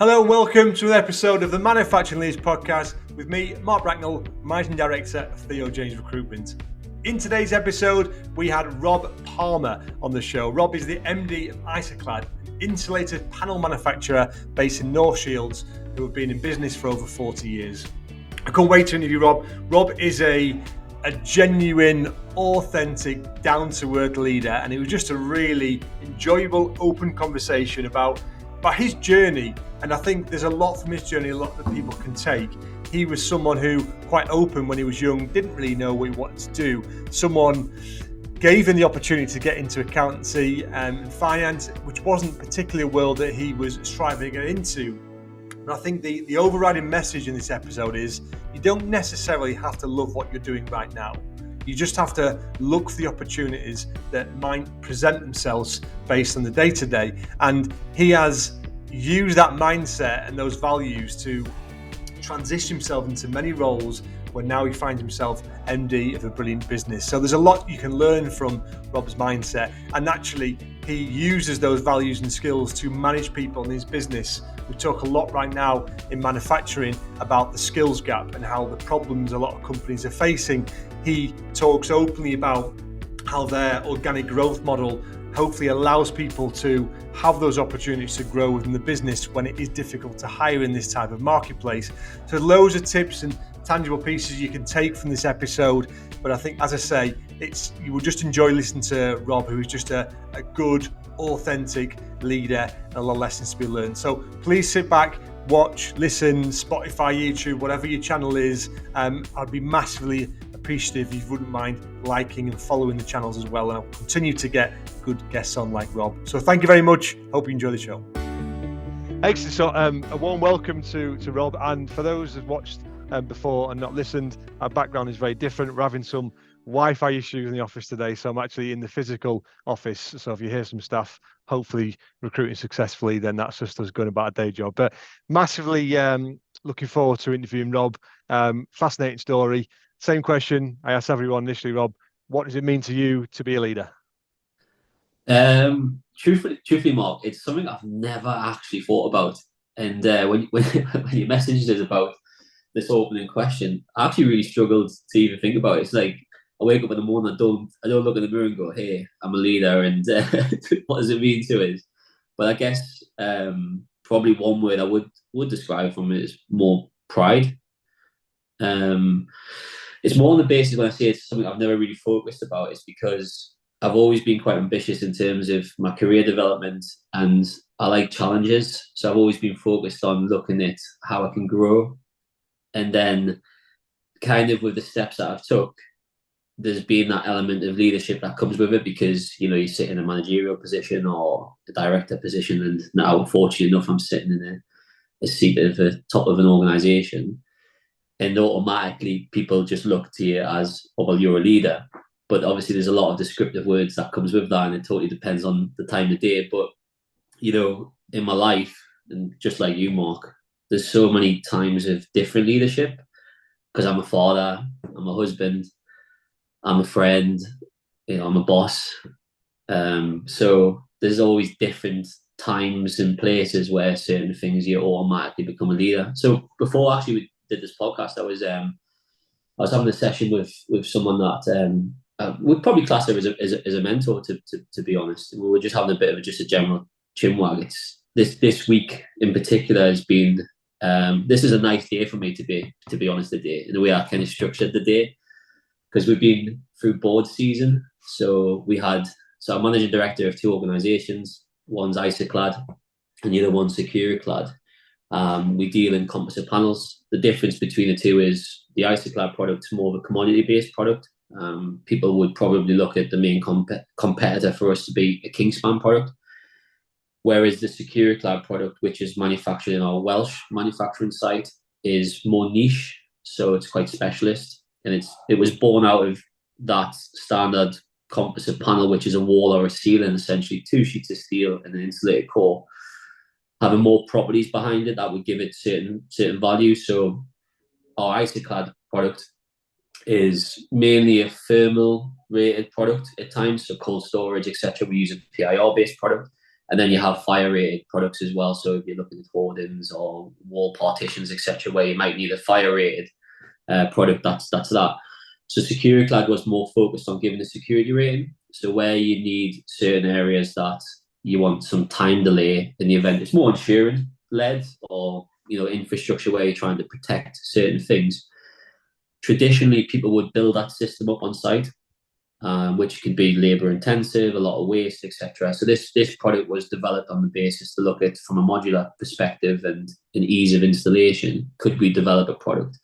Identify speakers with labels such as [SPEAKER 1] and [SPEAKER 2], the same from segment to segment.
[SPEAKER 1] Hello and welcome to an episode of the Manufacturing Leaders Podcast with me, Mark Bracknell, Managing Director of Theo James Recruitment. In today's episode, we had Rob Palmer on the show. Rob is the MD of ISOCLAD, an insulated panel manufacturer based in North Shields who have been in business for over 40 years. I can't wait to interview Rob. Rob is a genuine, authentic, down-to-earth leader, and it was just a really enjoyable, open conversation about his journey. And I think there's a lot from his journey, a lot that people can take. He was someone who, quite open when he was young, didn't really know what he wanted to do. Someone gave him the opportunity to get into accountancy and finance, which wasn't particularly a world that he was striving to get into. And I think the overriding message in this episode is you don't necessarily have to love what you're doing right now. You just have to look for the opportunities that might present themselves based on the day-to-day. And he has used that mindset and those values to transition himself into many roles where now he finds himself MD of a brilliant business. So there's a lot you can learn from Rob's mindset. And naturally, he uses those values and skills to manage people in his business. We talk a lot right now in manufacturing about the skills gap and how the problems a lot of companies are facing. He talks openly about how their organic growth model hopefully allows people to have those opportunities to grow within the business when it is difficult to hire in this type of marketplace. So loads of tips and tangible pieces you can take from this episode. But I think, as I say, you will just enjoy listening to Rob, who is just a good, authentic leader, and a lot of lessons to be learned. So please sit back, watch, listen, Spotify, YouTube, whatever your channel is. I'd be massively appreciative if you wouldn't mind liking and following the channels as well. And I'll continue to get good guests on like Rob. So thank you very much. Hope you enjoy the show. Excellent. So a warm welcome to Rob. And for those who've watched before and not listened, our background is very different. We're having some Wi-Fi issues in the office today, so I'm actually in the physical office. So if you hear some staff hopefully recruiting successfully, then that's just us going about a day job. But massively looking forward to interviewing Rob. Fascinating story. Same question I asked everyone initially, Rob. What does it mean to you to be a leader?
[SPEAKER 2] Truthfully, Mark, it's something I've never actually thought about. And when you messaged us about this opening question, I actually really struggled to even think about it. It's like I wake up in the morning, I don't look in the mirror and go, "Hey, I'm a leader," and what does it mean to us? But I guess probably one word I would describe from it is more pride. It's more on the basis when I say it's something I've never really focused about. It's because I've always been quite ambitious in terms of my career development, and I like challenges. So I've always been focused on looking at how I can grow. And then kind of with the steps that I've took, there's been that element of leadership that comes with it because, you sit in a managerial position or a director position. And now, fortunately enough, I'm sitting in a seat at the top of an organization. And automatically people just look to you as, oh, well, you're a leader. But obviously there's a lot of descriptive words that comes with that, and it totally depends on the time of day. But, in my life, and just like you, Mark, there's so many times of different leadership because I'm a father, I'm a husband, I'm a friend, I'm a boss. So there's always different times and places where certain things you automatically become a leader. So before actually we did this podcast, I was having a session with someone that we'd probably class her as a mentor, to be honest. We were just having a bit of just a general chinwag. It's this week in particular has been. This is a nice day for me to be honest today, in the way I kind of structured the day, because we've been through board season. So I'm managing director of two organisations. One's ISOCLAD and the other one's SecuriClad. We deal in composite panels. The difference between the two is the ISOCLAD product is more of a commodity-based product. People would probably look at the main competitor for us to be a Kingspan product. Whereas the SecuriClad product, which is manufactured in our Welsh manufacturing site, is more niche, so it's quite specialist. And it was born out of that standard composite panel, which is a wall or a ceiling, essentially 2 sheets of steel and an insulated core, having more properties behind it that would give it certain value. So our ISOCLAD product is mainly a thermal rated product at times, so cold storage, etc. We use a PIR based product. And then you have fire rated products as well. So if you're looking at hoardings or wall partitions, etc., where you might need a fire rated product, that's that. So SecureClad was more focused on giving a security rating. So where you need certain areas that you want some time delay in the event, it's more insurance led, or infrastructure where you're trying to protect certain things. Traditionally, people would build that system up on site, which can be labor intensive, a lot of waste, etc. So this product was developed on the basis to look at, from a modular perspective and an ease of installation, could we develop a product?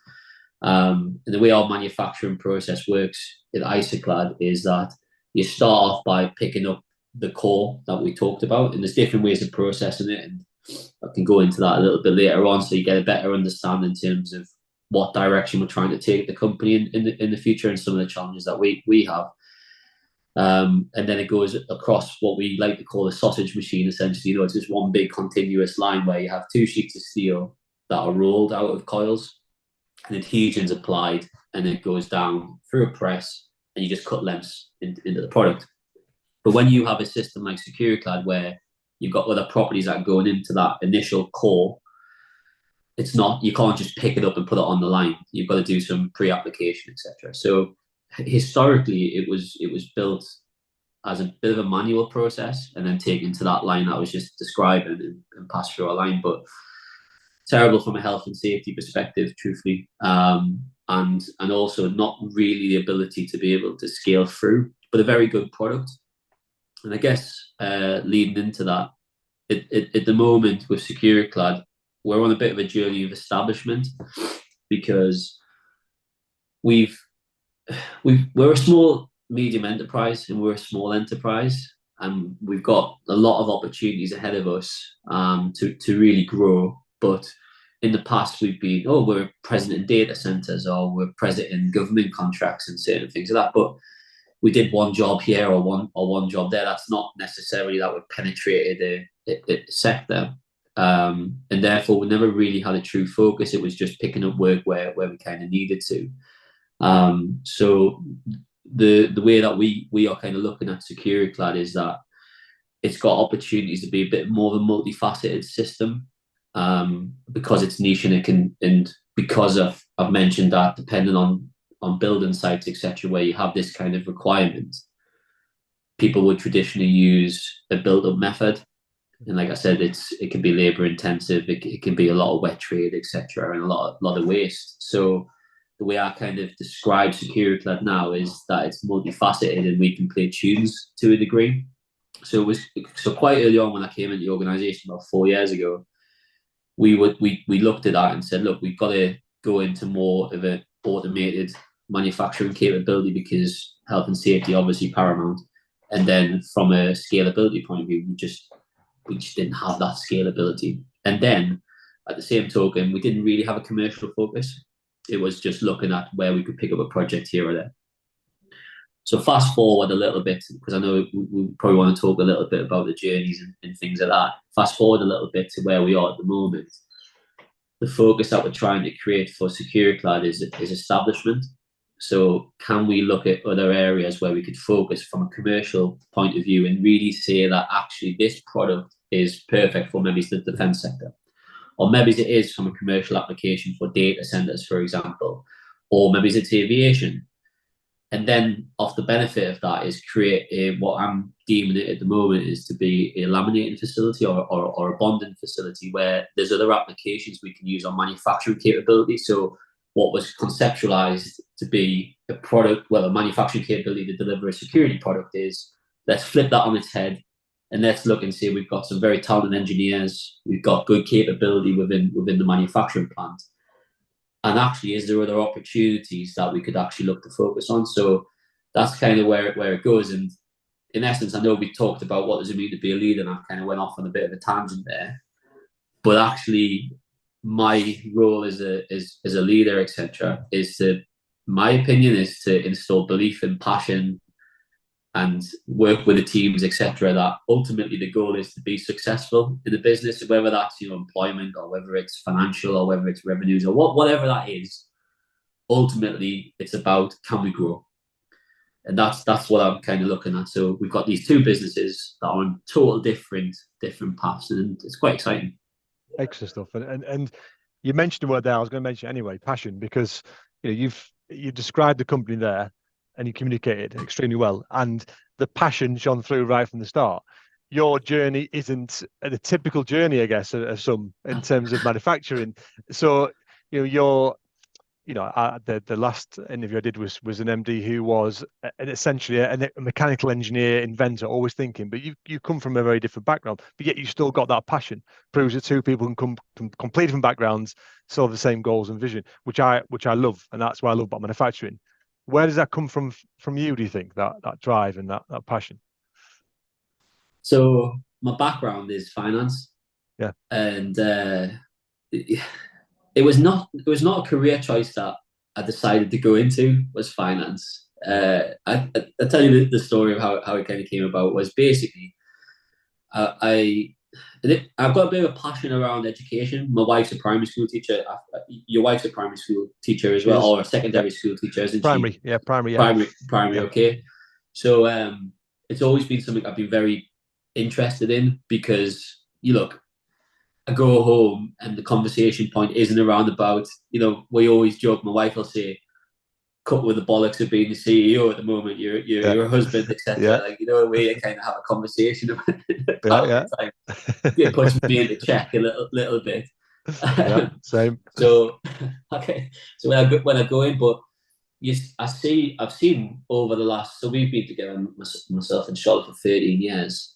[SPEAKER 2] And the way our manufacturing process works at ISOCLAD is that you start off by picking up the core that we talked about, and there's different ways of processing it, and I can go into that a little bit later on, so you get a better understanding in terms of what direction we're trying to take the company in the future and some of the challenges that we have. And then it goes across what we like to call a sausage machine, essentially. It's just one big continuous line where you have two sheets of steel that are rolled out of coils, and adhesion's applied, and it goes down through a press, and you just cut lengths into the product. But when you have a system like SecureClad, where you've got other properties that are going into that initial core, it's not, you can't just pick it up and put it on the line. You've got to do some pre-application, etc. So historically, it was built as a bit of a manual process, and then taken to that line that I was just describing and passed through a line. But terrible from a health and safety perspective, truthfully, and also not really the ability to be able to scale through, but a very good product. And I guess leading into that, at the moment with SecureClad, we're on a bit of a journey of establishment, because we're a small medium enterprise, and we're a small enterprise, and we've got a lot of opportunities ahead of us to really grow. But in the past, we've been, we're present in data centers, or we're present in government contracts and certain things like that. But we did one job here or one job there. That's not necessarily that we've penetrated a sector. And therefore, we never really had a true focus. It was just picking up work where we kind of needed to. So the way that we are kind of looking at SecureClad is that it's got opportunities to be a bit more of a multifaceted system, because it's niche, and because I've mentioned that depending on building sites, etc., where you have this kind of requirement, people would traditionally use a build-up method. And like I said, it can be labor intensive, it can be a lot of wet trade, etc., and a lot of waste. So the way I kind of describe SecureClad now is that it's multifaceted, and we can play tunes to a degree. So quite early on, when I came into the organisation about 4 years ago, we looked at that and said, look, we've got to go into more of an automated manufacturing capability, because health and safety obviously paramount. And then from a scalability point of view, we just didn't have that scalability. And then at the same token, we didn't really have a commercial focus. It was just looking at where we could pick up a project here or there. So fast forward a little bit, because I know we probably want to talk a little bit about the journeys and things like that. Fast forward a little bit to where we are at the moment. The focus that we're trying to create for SecureClad is establishment. So can we look at other areas where we could focus from a commercial point of view, and really say that actually this product is perfect for maybe the defense sector, or maybe it is from a commercial application for data centers, for example, or maybe it's aviation. And then off the benefit of that is create what I'm deeming it at the moment is to be a laminating facility or a bonding facility, where there's other applications we can use on manufacturing capability. So what was conceptualized to be a product, well, a manufacturing capability to deliver a security product, is let's flip that on its head, and let's look and see, we've got some very talented engineers, we've got good capability within the manufacturing plant. And actually, is there other opportunities that we could actually look to focus on? So that's kind of where it goes. And in essence, I know we talked about what does it mean to be a leader, and I kind of went off on a bit of a tangent there. But actually, my role as a leader, etc., my opinion is to instill belief and passion, and work with the teams, etc., that ultimately the goal is to be successful in the business, whether that's employment, or whether it's financial, or whether it's revenues, or whatever that is. Ultimately, it's about, can we grow? that's what I'm kind of looking at. So we've got these two businesses that are on total different paths, and it's quite exciting.
[SPEAKER 1] Excellent stuff. And you mentioned the word there. I was going to mention it anyway, passion, because you described the company there, and you communicated extremely well, and the passion shone through right from the start. Your journey isn't a typical journey, I guess, of some in terms of manufacturing. So you're the last interview I did was an MD who was essentially a mechanical engineer, inventor, always thinking. But you come from a very different background, but yet you still got that passion. Proves that two people can come from completely different backgrounds, still have the same goals and vision, which I love, and that's what I love about manufacturing. Where does that come from you? Do you think that drive and that passion?
[SPEAKER 2] So my background is finance,
[SPEAKER 1] Yeah,
[SPEAKER 2] and it was not a career choice that I decided to go into, was finance. I tell you the story of how it kind of came about. Was basically I've got a bit of a passion around education. My wife's a primary school teacher. Your wife's a primary school teacher as well, or a secondary school teacher, isn't
[SPEAKER 1] primary.
[SPEAKER 2] she?
[SPEAKER 1] Yeah, primary. Yeah,
[SPEAKER 2] primary. Yeah. Okay. So it's always been something I've been very interested in, because I go home and the conversation point isn't around about, we always joke, my wife will say, cut with the bollocks of being the CEO at the moment, your husband, etc.
[SPEAKER 1] Yeah.
[SPEAKER 2] Like, where you kind of have a conversation about
[SPEAKER 1] Yeah.
[SPEAKER 2] time. It puts me into check a little bit.
[SPEAKER 1] Yeah, same.
[SPEAKER 2] So, okay. So when I go in, but I've seen over the last, so we've been together, myself and Charlotte, for 13 years.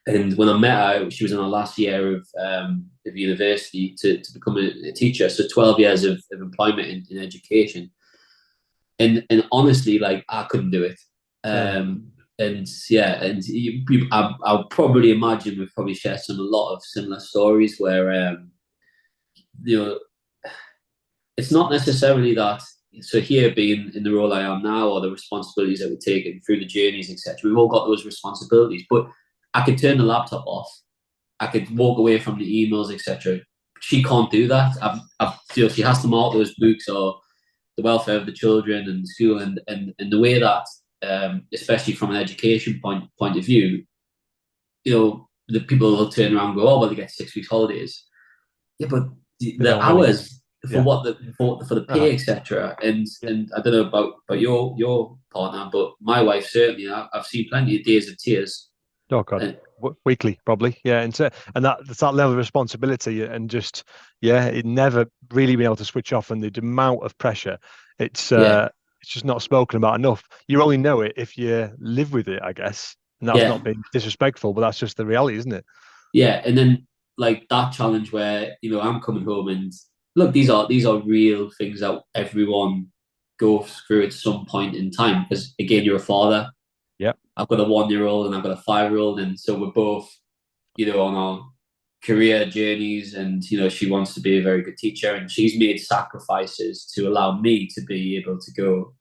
[SPEAKER 2] And when I met her, she was in her last year of university to become a teacher. So 12 years of employment in education. And honestly, like, I couldn't do it. And yeah, and I'll probably imagine we've probably shared a lot of similar stories where, it's not necessarily that. So here, being in the role I am now, or the responsibilities that we're taking through the journeys, etc., we've all got those responsibilities. But I could turn the laptop off. I could walk away from the emails, etc. She can't do that. She has to mark those books, or the welfare of the children and school, and the way that, especially from an education point of view, the people will turn around and go, oh, well, they get 6 weeks holidays. Yeah, but the hours for for the pay, etc. And I don't know about your partner, but my wife certainly, I've seen plenty of days of tears.
[SPEAKER 1] Oh God, weekly probably, yeah, and that's that level of responsibility, and just it never really being able to switch off, and the amount of pressure, it's just not spoken about enough. You only know it if you live with it, I guess, and that's not being disrespectful, but that's just the reality, isn't it?
[SPEAKER 2] Yeah, and then like that challenge where I'm coming home, and look, these are real things that everyone goes through at some point in time, because again, you're a father.
[SPEAKER 1] Yeah,
[SPEAKER 2] I've got a 1-year-old and I've got a 5-year-old, and so we're both, on our career journeys, and she wants to be a very good teacher, and she's made sacrifices to allow me to be able to go.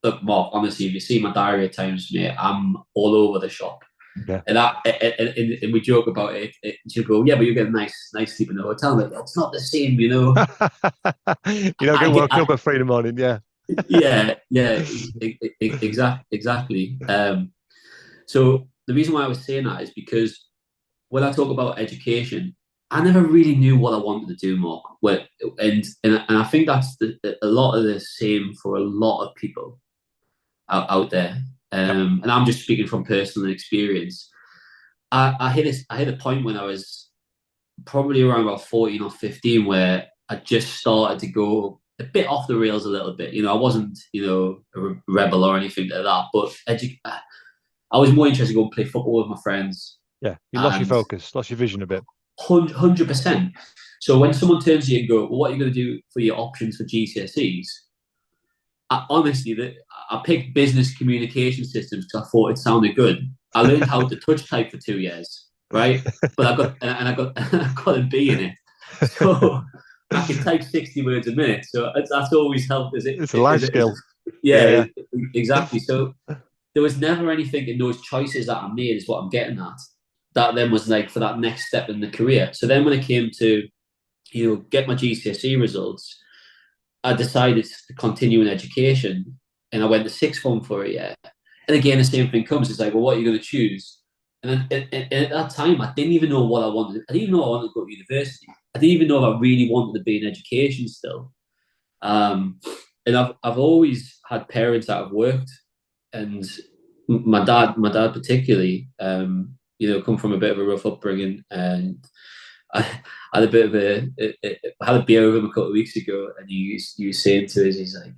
[SPEAKER 2] Look, Mark, honestly, if you see my diary at times, mate, I'm all over the shop.
[SPEAKER 1] yeah.
[SPEAKER 2] And we joke about it. She'll go, yeah, but you get a nice sleep in the hotel. Like, it's not the same, You don't
[SPEAKER 1] get woken up at 3 in the morning, yeah.
[SPEAKER 2] Yeah, exactly. So the reason why I was saying that is because when I talk about education, I never really knew what I wanted to do, Mark. And I think that's a lot of the same for a lot of people out there. And I'm just speaking from personal experience. I hit a point when I was probably around about 14 or 15 where I just started to go a bit off the rails a little bit. I wasn't, a rebel or anything like that, but I was more interested in going and play football with my friends.
[SPEAKER 1] Yeah, you lost your focus, lost your vision a bit.
[SPEAKER 2] 100%. So when someone turns to you and go, well, what are you going to do for your options for GCSEs? Honestly, I picked business communication systems because I thought it sounded good. I learned how to touch type for 2 years, right? But I got a B in it. So I can type 60 words a minute. So that's always helped.
[SPEAKER 1] It's a life skill.
[SPEAKER 2] Yeah, exactly. So there was never anything in those choices that I made, is what I'm getting at, that then was like for that next step in the career. So then when it came to, get my GCSE results, I decided to continue in education, and I went to sixth form for a year. And again, the same thing comes. It's like, well, what are you going to choose? And then at that time, I didn't even know what I wanted. I didn't even know I wanted to go to university. I didn't even know if I really wanted to be in education still. And I've always had parents that have worked, and my dad particularly, come from a bit of a rough upbringing, and I had a bit of I had a beer with him a couple of weeks ago, and he was saying to us, he's like,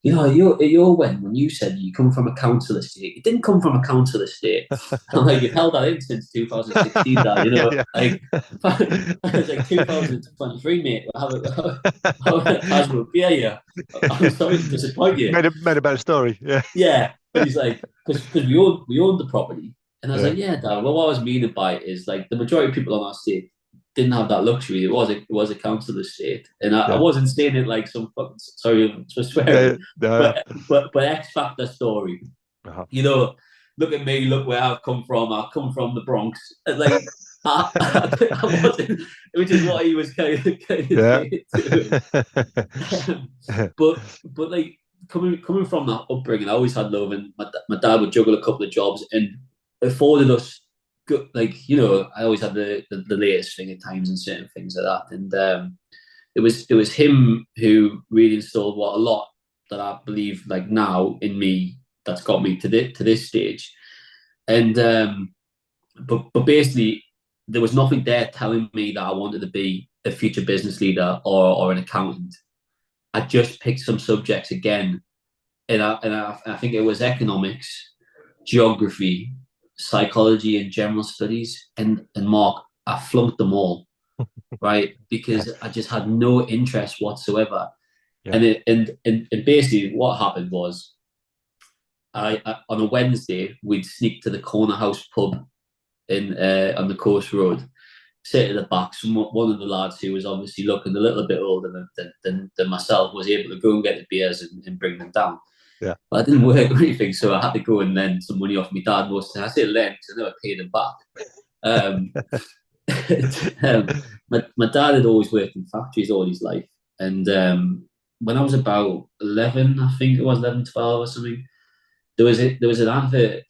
[SPEAKER 2] when you said you come from a council estate, it didn't come from a council estate. I'm like, you've held that in since 2016, Dad.
[SPEAKER 1] Yeah.
[SPEAKER 2] Like, it's like 2023, mate. How a casual beer here. I'm sorry to disappoint you.
[SPEAKER 1] Made a better story. Yeah.
[SPEAKER 2] Yeah, but he's like, because we owned the property, and I was
[SPEAKER 1] Yeah.
[SPEAKER 2] like, yeah, Dad. Well, what I was meaning by it is like the majority of people on our estate didn't have that luxury. It was a council estate, and I
[SPEAKER 1] Yeah.
[SPEAKER 2] wasn't saying it like some fucking, sorry for swearing, but X Factor story.
[SPEAKER 1] Uh-huh.
[SPEAKER 2] Look at me, look where I've come from. I've come from the Bronx. Like I wasn't, which is what he was kind of
[SPEAKER 1] Yeah.
[SPEAKER 2] saying to him. But like coming from that upbringing, I always had love, and my dad would juggle a couple of jobs and afforded us good, like, I always had the latest thing at times and certain things like that. And it was him who really installed what a lot that I believe like now in me that's got me to this stage. And but basically there was nothing there telling me that I wanted to be a future business leader or an accountant. I just picked some subjects again, and I think it was economics, geography, psychology, and general studies. And Mark, I flunked them all, right? Because I just had no interest whatsoever.
[SPEAKER 1] Yeah.
[SPEAKER 2] And basically what happened was, I on a Wednesday we'd sneak to the Corner House pub in on the Coast Road, sit at the back. One of the lads who was obviously looking a little bit older than myself was able to go and get the beers and bring them down.
[SPEAKER 1] Yeah.
[SPEAKER 2] But I didn't work or anything, so I had to go and lend some money off my dad most of the time. I say lend because I never paid him back. My dad had always worked in factories all his life. And when I was about 11, I think it was 11, 12 or something, there was an advert.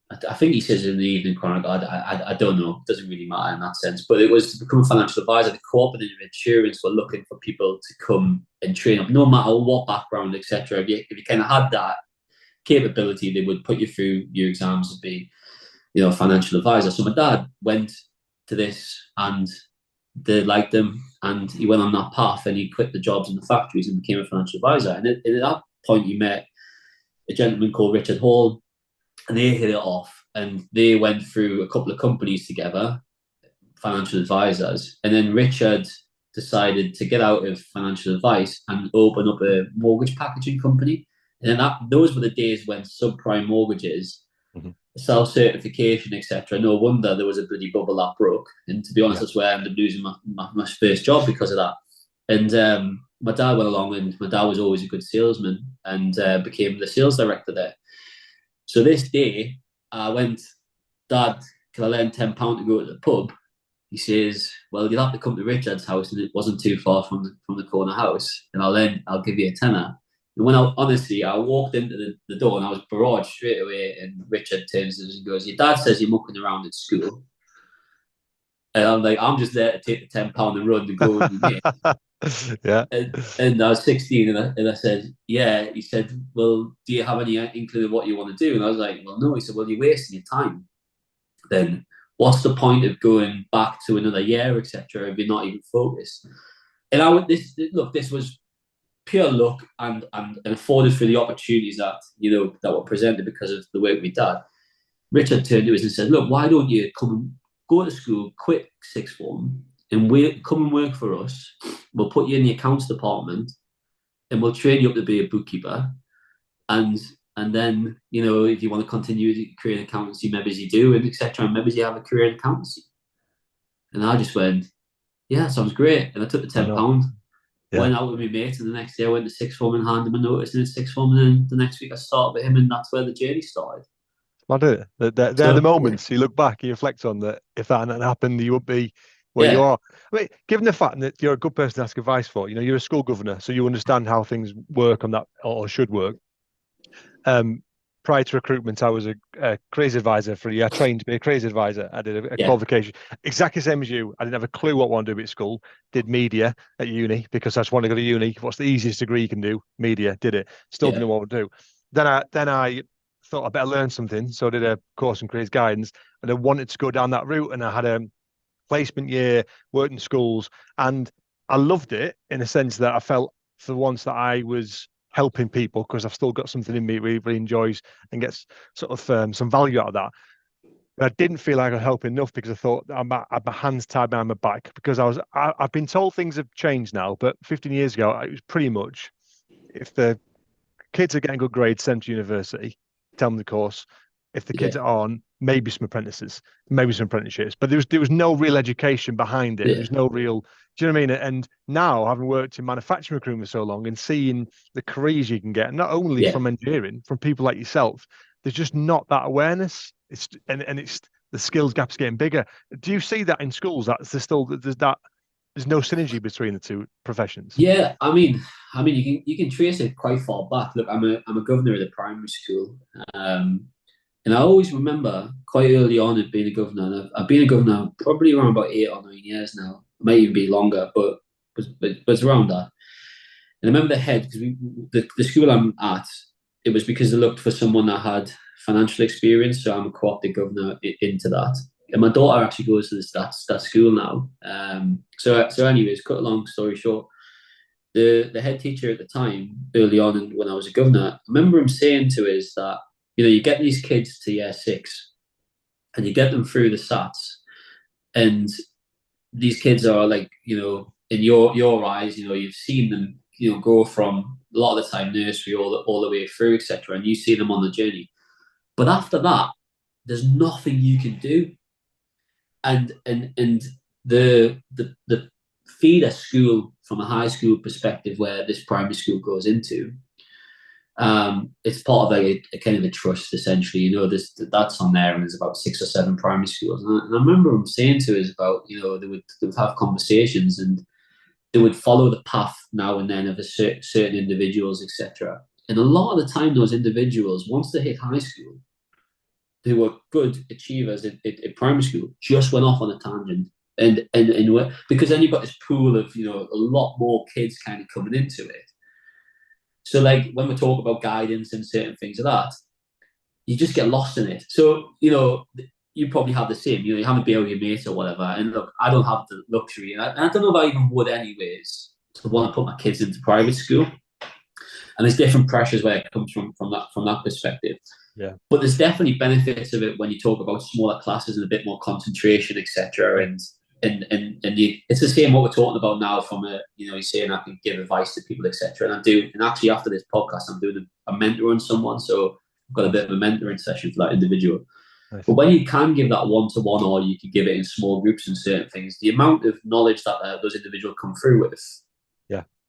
[SPEAKER 2] I think he says in the Evening Chronicle. I don't know. It doesn't really matter in that sense. But it was to become a financial advisor. The cooperative insurance were looking for people to come and train up, no matter what background, etc. If you kind of had that capability, they would put you through your exams and be, a financial advisor. So my dad went to this, and they liked him, and he went on that path, and he quit the jobs in the factories and became a financial advisor. And at that point, he met a gentleman called Richard Hall, and they hit it off, and they went through a couple of companies together, financial advisors. And then Richard decided to get out of financial advice and open up a mortgage packaging company. And then those were the days when subprime mortgages, self-certification, etc. No wonder there was a bloody bubble that broke. And to be honest, that's where I ended up losing my first job because of that. And my dad went along, and my dad was always a good salesman, and became the sales director there. So this day, I went, Dad, can I lend £10 to go to the pub? He says, well, you'll have to come to Richard's house, and it wasn't too far from the corner house, and I'll give you a tenner. And when I walked into the door, and I was barraged straight away, and Richard turns to us and goes, your dad says you're mucking around at school. And I'm like, I'm just there to take the £10 and run and go with me, mate.
[SPEAKER 1] Yeah.
[SPEAKER 2] And I was 16, and I said, yeah. He said, well, do you have any inkling of what you want to do? And I was like, well, no. He said, well, you're wasting your time. Then what's the point of going back to another year, etc., if you're not even focused? And this was pure luck and afforded through the opportunities that were presented because of the work we did. Richard turned to us and said, look, why don't you go to school, quit sixth form, and come and work for us. We'll put you in the accounts department, and we'll train you up to be a bookkeeper. And then, if you want to continue your career in accountancy, maybe you do, and etc., and maybe you have a career in accountancy. And I just went, yeah, sounds great. And I took the £10, went out with my mates, and the next day I went to sixth form and handed him a notice in sixth form, and then the next week I started with him, and that's where the journey started.
[SPEAKER 1] I do. They're the moments you look back, you reflect on that. If that hadn't happened, you would be where you are. I mean, given the fact that you're a good person to ask advice for, you're a school governor, so you understand how things work on that or should work. prior to recruitment, I was a careers advisor for a year. I trained to be a careers advisor. I did a
[SPEAKER 2] Yeah.
[SPEAKER 1] qualification, exactly the same as you. I didn't have a clue what I wanted to do at school. Did media at uni because I just wanted to go to uni. What's the easiest degree you can do? Media. Did it. Still didn't know what to do. Then I thought I better learn something. So I did a course in careers guidance, and I wanted to go down that route. And I had a placement year, worked in schools, and I loved it in a sense that I felt for once that I was helping people because I've still got something in me really, really enjoys and gets sort of some value out of that. But I didn't feel like I was helping enough because I thought I had my hands tied behind my back because I've been told things have changed now, but 15 years ago it was pretty much if the kids are getting good grades, send to university, tell them the course. If the kids are on, maybe some apprentices, maybe some apprenticeships, but there was no real education behind it.
[SPEAKER 2] Yeah.
[SPEAKER 1] There's no real, do you know what I mean? And now, having worked in manufacturing recruitment so long and seeing the careers you can get, not only from engineering, from people like yourself, there's just not that awareness. It's the skills gap's getting bigger. Do you see that in schools? There's no synergy between the two professions.
[SPEAKER 2] Yeah, I mean, you can trace it quite far back. Look, I'm a governor at a primary school, and I always remember quite early on of being a governor. And I've been a governor probably around about 8 or 9 years now. It might even be longer, but it's around that. And I remember the head because the school I'm at, it was because they looked for someone that had financial experience. So I'm a co-opted governor into that. And my daughter actually goes to that school now. So anyways, cut a long story short, the head teacher at the time, early on when I was a governor, I remember him saying to us that, you get these kids to year 6 and you get them through the SATs, and these kids are like, in your eyes, you've seen them, go from a lot of the time nursery all the way through, etc. And you see them on the journey. But after that, there's nothing you can do. And the feeder school from a high school perspective where this primary school goes into, it's part of a kind of a trust essentially. That's on there, and there's about 6 or 7 primary schools. And I remember him saying to us about, they would have conversations and they would follow the path now and then of certain individuals, etc. And a lot of the time, those individuals, once they hit high school, who were good achievers in primary school, just went off on a tangent. And because then you've got this pool of, a lot more kids kind of coming into it. So like when we talk about guidance and certain things like that, you just get lost in it. So, you probably have the same, you have a beer with your mate or whatever. And look, I don't have the luxury, and I don't know if I even would anyways, to want to put my kids into private school. And there's different pressures where it comes from that perspective.
[SPEAKER 1] Yeah.
[SPEAKER 2] But there's definitely benefits of it when you talk about smaller classes and a bit more concentration, etc. And it's the same what we're talking about now from you're saying I can give advice to people, etc. And I do. And actually after this podcast, I'm doing a mentor on someone. So I've got a bit of a mentoring session for that individual. Nice. But when you can give that one-to-one, or you can give it in small groups and certain things, the amount of knowledge that those individuals come through with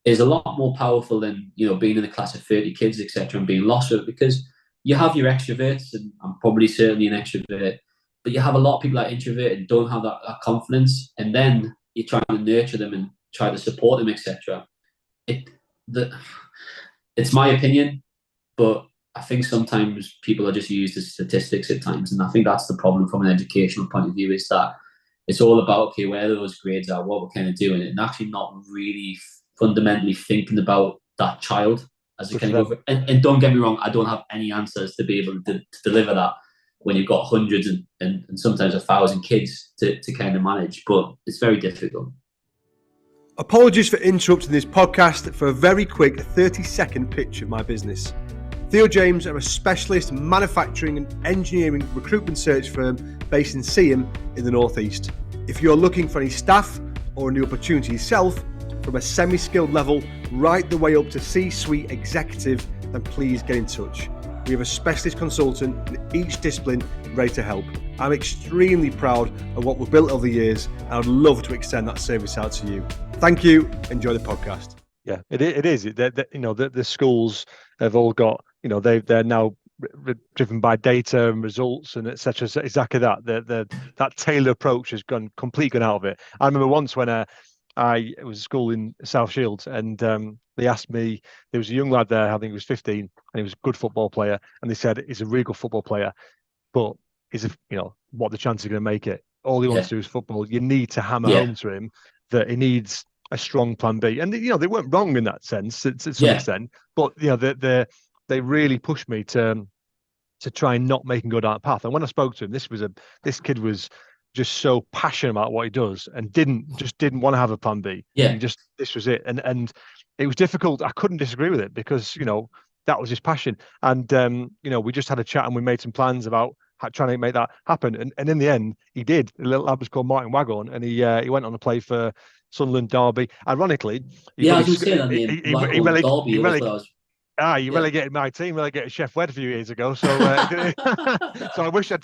[SPEAKER 2] is a lot more powerful than, being in a class of 30 kids, etc. and being lost with it, because you have your extroverts, and I'm probably certainly an extrovert, but you have a lot of people that are introverted and don't have that confidence, and then you're trying to nurture them and try to support them, etc. It's my opinion, but I think sometimes people are just used as statistics at times, and I think that's the problem from an educational point of view, is that it's all about, okay, where those grades are, what we're kind of doing, and actually not really fundamentally thinking about that child as a kind of over. And don't get me wrong, I don't have any answers to be able to deliver that when you've got hundreds and sometimes 1,000 kids to kind of manage, but it's very difficult.
[SPEAKER 1] Apologies for interrupting this podcast for a very quick 30-second pitch of my business. Theo James are a specialist manufacturing and engineering recruitment search firm based in Seaham in the Northeast. If you're looking for any staff or a new opportunity yourself, from a semi-skilled level right the way up to C-suite executive, then please get in touch. We have a specialist consultant in each discipline ready to help. I'm extremely proud of what we've built over the years, and I'd love to extend that service out to you. Thank you. Enjoy the podcast. Yeah, it is. The schools have all got, they're now driven by data and results and etc. So exactly that. That tailored approach has gone out of it. I remember once when I was at school in South Shields, and they asked me. There was a young lad there, I think he was 15, and he was a good football player. And they said he's a really good football player, but what the chance of going to make it? All he wants
[SPEAKER 2] Yeah.
[SPEAKER 1] to do is football. You need to hammer
[SPEAKER 2] Yeah.
[SPEAKER 1] home to him that he needs a strong plan B. And they weren't wrong in that sense to some
[SPEAKER 2] Yeah.
[SPEAKER 1] extent, but they really pushed me to try and not make him go down that path. And when I spoke to him, this kid was just so passionate about what he does and didn't want to have a plan B.
[SPEAKER 2] Yeah.
[SPEAKER 1] And just this was it. And it was difficult. I couldn't disagree with it because that was his passion. And we just had a chat and we made some plans about trying to make that happen. And in the end, he did. The little lad was called Martin Waghorn, and he went on to play for Sunderland, Derby. Ironically,
[SPEAKER 2] Yeah, I was going to say that name. Derby was what I was.
[SPEAKER 1] You relegated my team, relegated Chef Wed a few years ago. So, so I wish I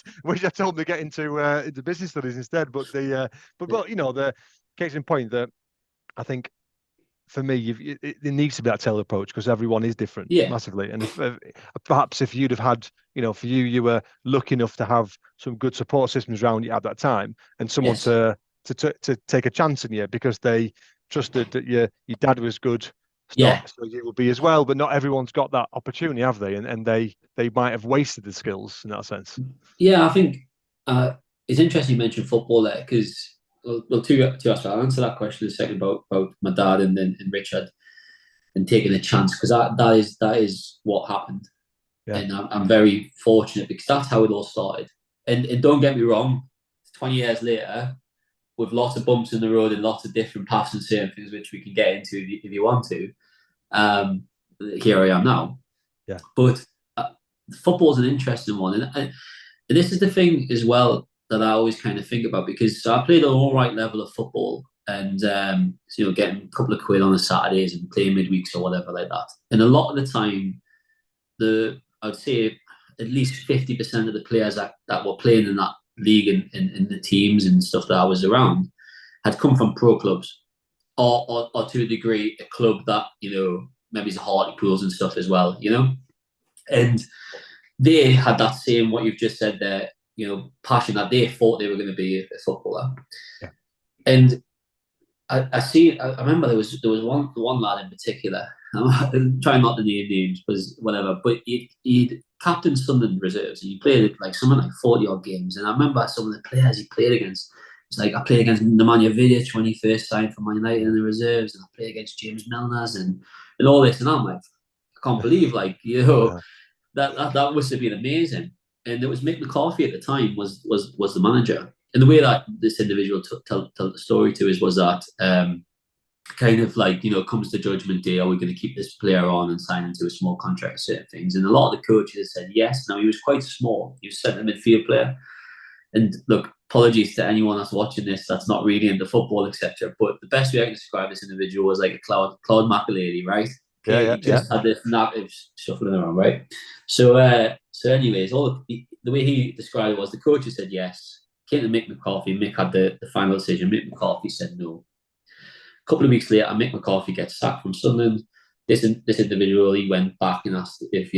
[SPEAKER 1] told him to get into business studies instead. But the case in point that I think for me, it needs to be that tailored approach because everyone is different massively. And if perhaps if you'd have had, for you were lucky enough to have some good support systems around you at that time, and someone to take a chance in you because they trusted that your dad was good. So you will be as well, but not everyone's got that opportunity, have they? And they might have wasted the skills in that sense.
[SPEAKER 2] Yeah, I think it's interesting you mentioned football there because two aspects. I'll answer that question in a second about my dad and Richard and taking a chance because that is what happened, and I'm very fortunate because that's how it all started. And don't get me wrong, 20 years later, with lots of bumps in the road and lots of different paths and certain things which we can get into if you want to. Here I am now.
[SPEAKER 1] Yeah.
[SPEAKER 2] But football is an interesting one, and this is the thing as well that I always kind of think about because I played an all right level of football and getting a couple of quid on the Saturdays and playing midweeks or whatever like that. And a lot of the time, I would say at least 50% of the players that were playing in that league and in the teams and stuff that I was around had come from pro clubs or to a degree a club that maybe is Hartlepool and stuff as well, and they had that same what you've just said there, passion that they thought they were going to be a footballer.
[SPEAKER 1] Yeah.
[SPEAKER 2] And I remember there was one lad in particular. I'm trying not to name names, because whatever. But he'd captained Sunderland reserves, and he played something like 40 odd games. And I remember some of the players he played against. It's like I played against Nemanja Vidic when he first signed for Man United in the reserves, and I played against James Milner's and all this. And I'm like, I can't believe that must have been amazing. And it was Mick McCarthy at the time was the manager. And the way that this individual tell the story to us was that kind of like, comes to judgment day, are we going to keep this player on and sign him to a small contract, certain things? And a lot of the coaches said yes. Now, he was quite small. He was a centre midfield player. And look, apologies to anyone that's watching this that's not really into football, etc. But the best way I can describe this individual was like a Claude McAleary, right? Okay, he just had this knack of shuffling around, right? So anyways, the way he described it was the coaches said yes. Came to Mick McCarthy. Mick had the final decision. Mick McCarthy said no. A couple of weeks later, Mick McCarthy gets sacked from Sunderland. This individual, he went back and asked if,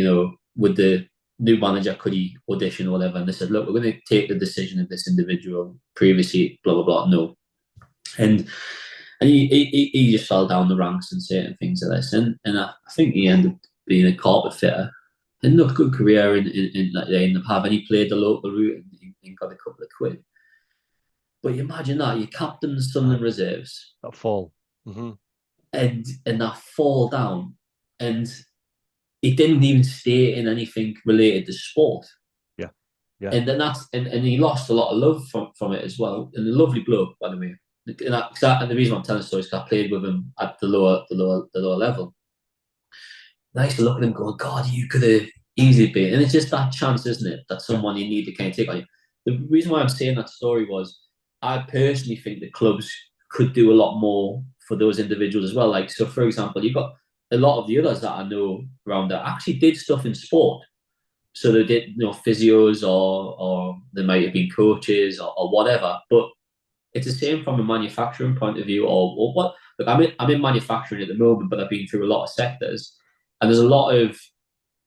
[SPEAKER 2] would the new manager, could he audition or whatever? And they said, look, we're going to take the decision of this individual previously, blah, blah, blah, no. And he just fell down the ranks and certain things like this. And I think he ended up being a carpet fitter. And look, good career in the pub. And he played the local route and got a couple of quid. But you imagine that, you captain the Sunderland reserves.
[SPEAKER 1] That fall. Mm-hmm.
[SPEAKER 2] And that fall down. And he didn't even stay in anything related to sport.
[SPEAKER 1] Yeah. Yeah.
[SPEAKER 2] And then and he lost a lot of love from it as well. And a lovely bloke, by the way. And the reason I'm telling the story is because I played with him at the lower level. And I used to look at him going, God, you could have easily been. And it's just that chance, isn't it? That someone you need to kind of take on you. The reason why I'm saying that story was I personally think the clubs could do a lot more for those individuals as well. Like, so for example, you've got a lot of the others that I know around that actually did stuff in sport. So they did, physios or they might have been coaches or whatever. But it's the same from a manufacturing point of view or what. Look, I'm in manufacturing at the moment, but I've been through a lot of sectors. And there's a lot of,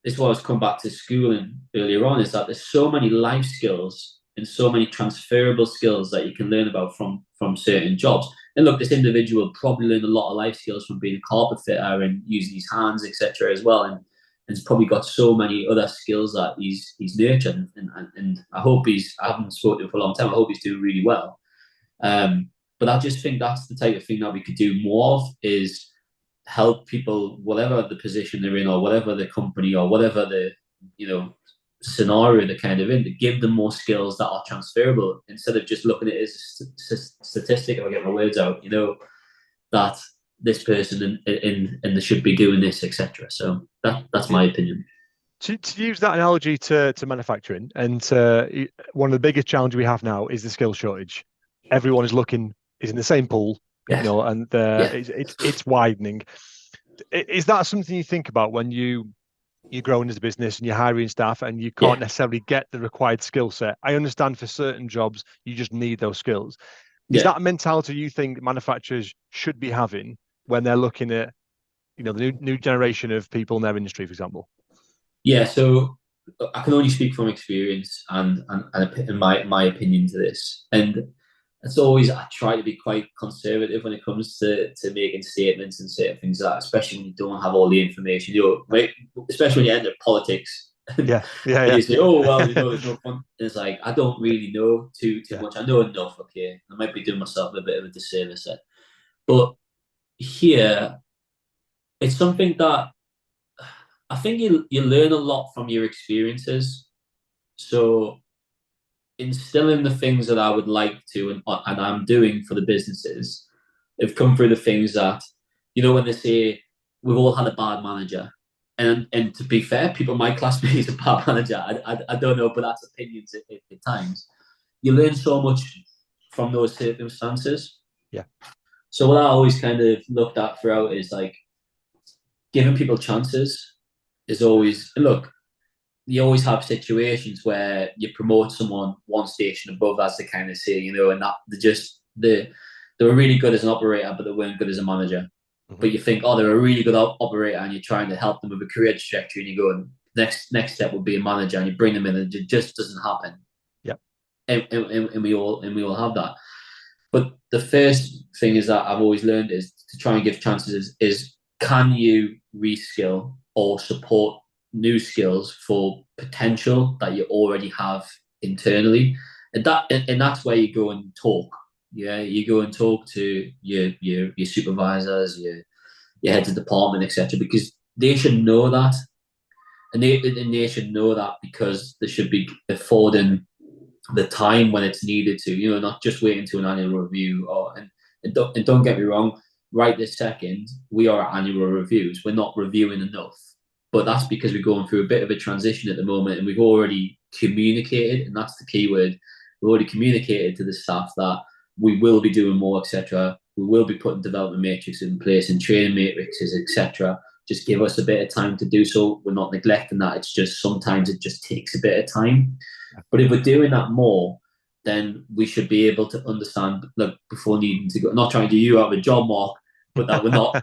[SPEAKER 2] this is why I was coming back to schooling earlier on, is that there's so many life skills and so many transferable skills that you can learn about from certain jobs. And look, this individual probably learned a lot of life skills from being a carpet fitter and using his hands, etc. as well. And he's probably got so many other skills that he's nurtured. And I hope I haven't spoken to him for a long time. I hope he's doing really well. But I just think that's the type of thing that we could do more of, is help people, whatever the position they're in, or whatever the company, or whatever the, scenario they're kind of in, to give them more skills that are transferable, instead of just looking at it as a statistic, if I get my words out, that this person and they should be doing this, etc. So that's my opinion.
[SPEAKER 1] To use that analogy to manufacturing, and one of the biggest challenges we have now is the skill shortage. Everyone is in the same pool,
[SPEAKER 2] Yes.
[SPEAKER 1] And it's widening. Is that something you think about when you're growing as a business and you're hiring staff and you can't necessarily get the required skill set? I understand for certain jobs you just need those skills. Is that a mentality you think manufacturers should be having when they're looking at, the new generation of people in their industry, for example?
[SPEAKER 2] Yeah, so I can only speak from experience and my opinion to this. And it's always, I try to be quite conservative when it comes to making statements and certain things like that, especially when you don't have all the information. Especially when you enter politics.
[SPEAKER 1] Yeah.
[SPEAKER 2] You say, oh, well, there's no fun. And it's like, I don't really know too much. I know enough, okay? I might be doing myself a bit of a disservice there. But here, it's something that I think you learn a lot from your experiences. So instilling the things that I would like to and I'm doing for the businesses have come through the things that, when they say we've all had a bad manager. And to be fair, people might class me as a bad manager. I don't know, but that's opinions at times. You learn so much from those circumstances.
[SPEAKER 1] Yeah.
[SPEAKER 2] So what I always kind of looked at throughout is like giving people chances is always, look, you always have situations where you promote someone one station above, as they kind of say, and that they were really good as an operator, but they weren't good as a manager. Mm-hmm. But you think, oh, they're a really good operator, and you're trying to help them with a career trajectory, and you go, next step would be a manager, and you bring them in, and it just doesn't happen.
[SPEAKER 1] Yeah.
[SPEAKER 2] And we all have that. But the first thing is that I've always learned is to try and give chances is can you reskill or support new skills for potential that you already have internally, and that's where you go and talk. Yeah, you go and talk to your supervisors, your heads of department, etc. Because they should know that, and they should know that because they should be affording the time when it's needed to. Not just waiting to an annual review. And don't get me wrong. Right this second, we are at annual reviews. We're not reviewing enough. But that's because we're going through a bit of a transition at the moment, and we've already communicated, and that's the key word. We've already communicated to the staff that we will be doing more, etc. We will be putting development matrices in place and training matrices, etc. Just give us a bit of time to do so. We're not neglecting that. It's just sometimes it just takes a bit of time. But if we're doing that more, then we should be able to understand, look, before needing to go, not trying to do you out of a job, Mark, but that we're not.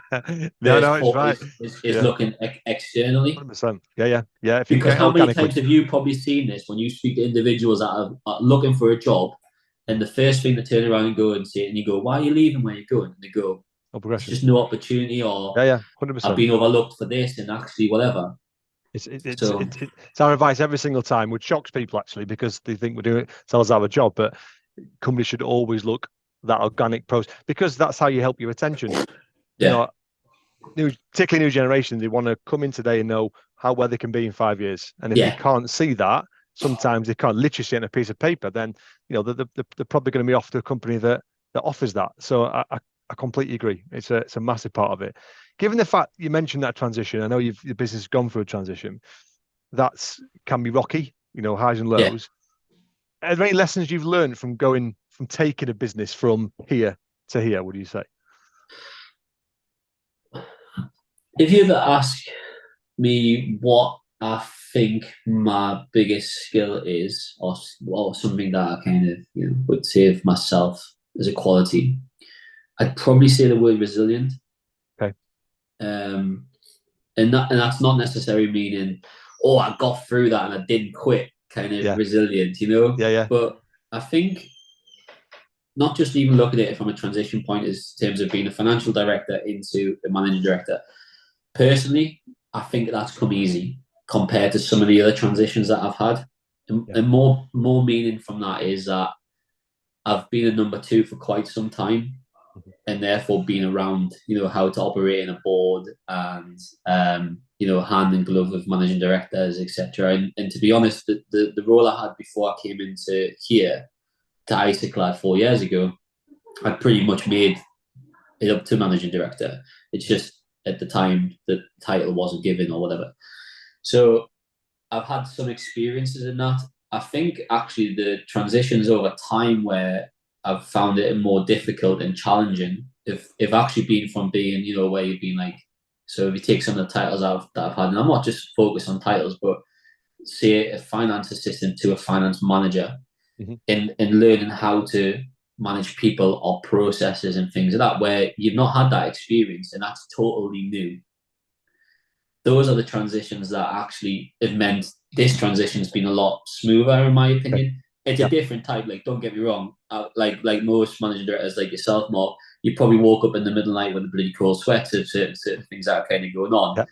[SPEAKER 1] No, it's right.
[SPEAKER 2] Is looking externally.
[SPEAKER 1] 100%. Yeah. If
[SPEAKER 2] because how many times have you probably seen this when you speak to individuals that are looking for a job, and the first thing they turn around and go and say it, and you go, "Why are you leaving? Where you going?" And they go, "It's just no opportunity," or
[SPEAKER 1] 100%.
[SPEAKER 2] "I've been overlooked for this," and actually whatever.
[SPEAKER 1] It's our advice every single time, which shocks people actually because they think we're doing it ourselves our job, but companies should always look that organic process, because that's how you help your retention. Particularly new generation, they want to come in today and know how well they can be in 5 years. And if they can't see that, sometimes they can't literally see it on a piece of paper, then they're probably going to be off to a company that offers that. So I completely agree. It's a massive part of it. Given the fact you mentioned that transition, I know your business has gone through a transition. That can be rocky, highs and lows. Yeah. Are there any lessons you've learned from taking a business from here to here? What do you say?
[SPEAKER 2] If you ever ask me what I think my biggest skill is, or something that I kind of would say of myself as a quality, I'd probably say the word resilient.
[SPEAKER 1] Okay.
[SPEAKER 2] And that's not necessarily meaning, oh, I got through that and I didn't quit, kind of resilient,
[SPEAKER 1] Yeah.
[SPEAKER 2] But I think not just even looking at it from a transition point in terms of being a financial director into a managing director. Personally, I think that's come easy compared to some of the other transitions that I've had. And more meaning from that is that I've been a number two for quite some time, and therefore been around, how to operate in a board and, hand in glove with managing directors, etc. And to be honest, the role I had before I came into here to ISOCLAD 4 years ago, I pretty much made it up to managing director. It's just at the time the title wasn't given or whatever. So I've had some experiences in that. I think actually the transitions over time where I've found it more difficult and challenging, if actually been from being, where you've been like, so if you take some of the titles that I've had, and I'm not just focused on titles, but say a finance assistant to a finance manager, in learning how to manage people or processes and things like that, where you've not had that experience and that's totally new. Those are the transitions that actually have meant this transition's been a lot smoother, in my opinion. It's a different type. Like, don't get me wrong. Like most managing directors, like yourself, Mark, you probably woke up in the middle of the night with a bloody cold sweat of certain things that are kind of going on,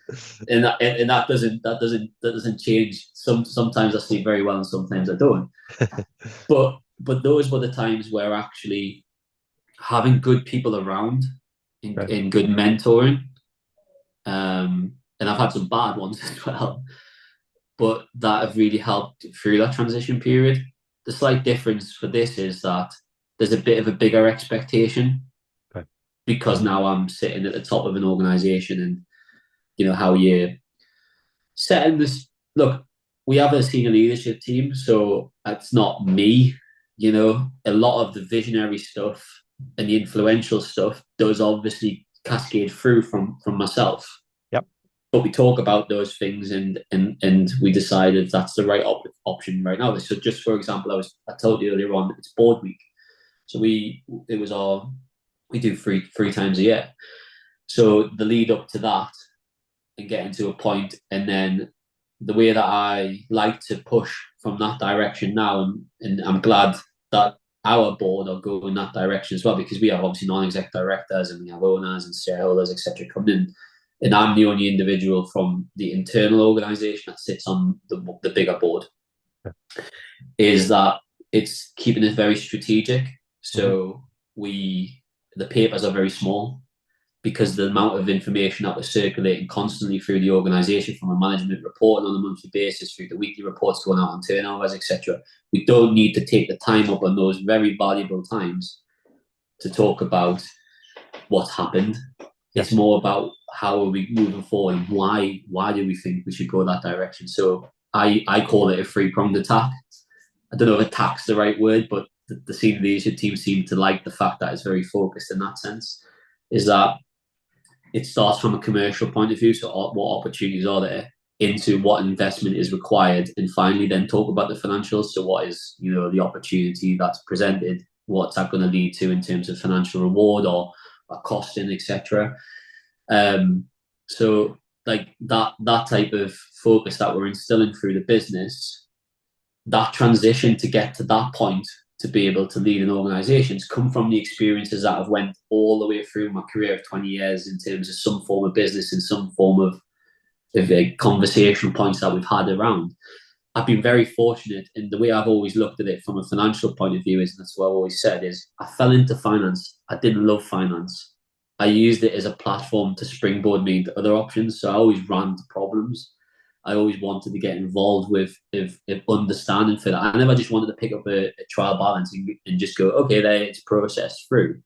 [SPEAKER 2] and that doesn't change. Sometimes I sleep very well, and sometimes I don't. But those were the times where actually having good people around, in good mentoring, and I've had some bad ones as well, but that have really helped through that transition period. The slight difference for this is that there's a bit of a bigger expectation, because now I'm sitting at the top of an organization, and how you're setting this. Look, we have a senior leadership team, so it's not me. A lot of the visionary stuff and the influential stuff does obviously cascade through from myself. But we talk about those things, and we decided that's the right option right now. So just for example, I told you earlier on, it's board week. So we do three times a year. So the lead up to that and getting to a point, and then the way that I like to push from that direction now, and I'm glad that our board are going in that direction as well, because we have obviously non-exec directors and we have owners and shareholders, etc., coming in. And I'm the only individual from the internal organisation that sits on the bigger board. Is that it's keeping it very strategic. So the papers are very small, because the amount of information that we're circulating constantly through the organisation, from a management reporting on a monthly basis through the weekly reports going out on turnovers, etc. We don't need to take the time up on those very valuable times to talk about what's happened. It's more about how are we moving forward, and why do we think we should go that direction. So I call it a three-pronged attack. I don't know if attack's the right word, but the senior leadership team seem to like the fact that it's very focused in that sense. Is that it starts from a commercial point of view, so what opportunities are there, into what investment is required, and finally then talk about the financials. So what is the opportunity that's presented, what's that going to lead to in terms of financial reward or costing, etc. So like that type of focus that we're instilling through the business, that transition to get to that point to be able to lead an organization has come from the experiences that I've went all the way through my career of 20 years in terms of some form of business and some form of conversation points that we've had around. I've been very fortunate, in the way I've always looked at it from a financial point of view, is, and that's what I've always said, is I fell into finance. I didn't love finance. I used it as a platform to springboard me into other options. So I always ran to problems. I always wanted to get involved with if understanding for that. I never just wanted to pick up a trial balance and just go, okay, there, it's processed through.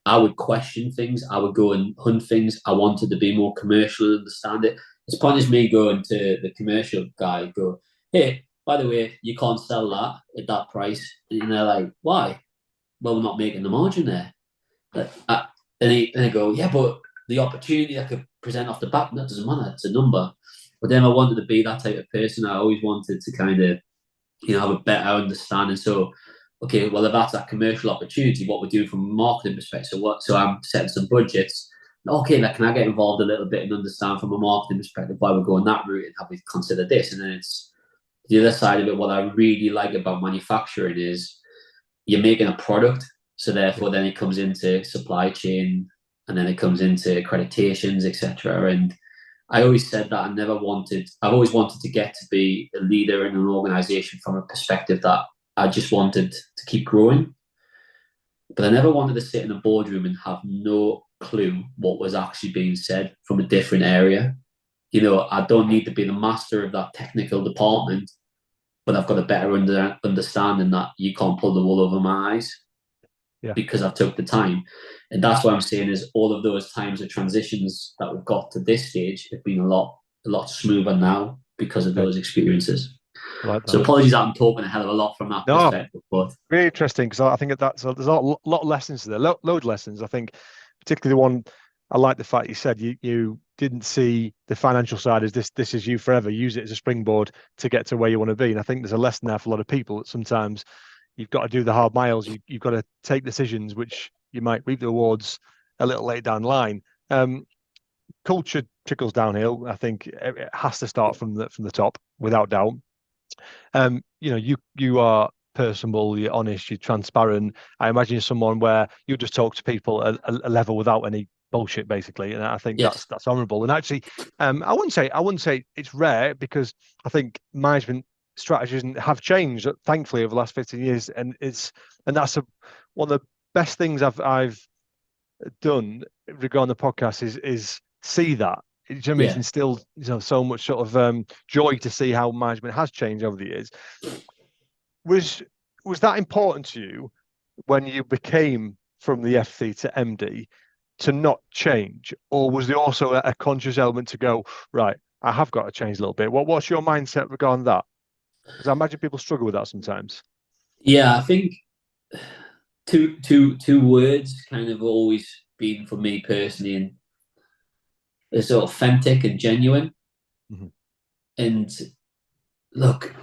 [SPEAKER 2] I would question things. I would go and hunt things. I wanted to be more commercial and understand it. It's pointless me going to the commercial guy, go, hey, by the way, you can't sell that at that price. And they're like, why? Well, we're not making the margin there. And they go, yeah, but the opportunity I could present off the back, that doesn't matter. It's a number. But then I wanted to be that type of person. I always wanted to kind of, have a better understanding. So, okay, well, if that's that commercial opportunity, what we're doing from a marketing perspective. So I'm setting some budgets. Okay, can I get involved a little bit and understand from a marketing perspective why we're going that route, and have we considered this? And then it's the other side of it. What I really like about manufacturing is you're making a product, So therefore, then it comes into supply chain, and then it comes into accreditations, etc. And I always said that I've always wanted to get to be a leader in an organization from a perspective that I just wanted to keep growing. But I never wanted to sit in a boardroom and have no clue what was actually being said from a different area. I don't need to be the master of that technical department, but I've got a better understanding that you can't pull the wool over my eyes because I took the time. And that's what I'm saying is all of those times of transitions that we've got to this stage have been a lot smoother now because of those experiences.
[SPEAKER 1] I like that.
[SPEAKER 2] So apologies that I'm talking a hell of a lot from that perspective. But
[SPEAKER 1] really interesting, because I think there's a lot of lessons there, load of lessons. I think particularly the one, I like the fact you said you didn't see the financial side as this is you forever. Use it as a springboard to get to where you want to be. And I think there's a lesson there for a lot of people that sometimes you've got to do the hard miles. You've got to take decisions which you might reap the rewards a little later down the line. Culture trickles downhill. I think it has to start from the top, without doubt. You are personable, you're honest, you're transparent. I imagine you're someone where you just talk to people a level without any bullshit, basically. And I think that's honourable. And actually, I wouldn't say it's rare, because I think management strategies have changed, thankfully, over the last 15 years. And that's one of the best things I've done regarding the podcast is see that. Do you know what I mean? It's instilled so much sort of joy to see how management has changed over the years. Was that important to you when you became from the FC to MD to not change, or was there also a conscious element to go, right, I have got to change a little bit? What's your mindset regarding that? Because I imagine people struggle with that sometimes.
[SPEAKER 2] Yeah, I think two words kind of always been for me personally, and it's authentic and genuine. Mm-hmm. And look,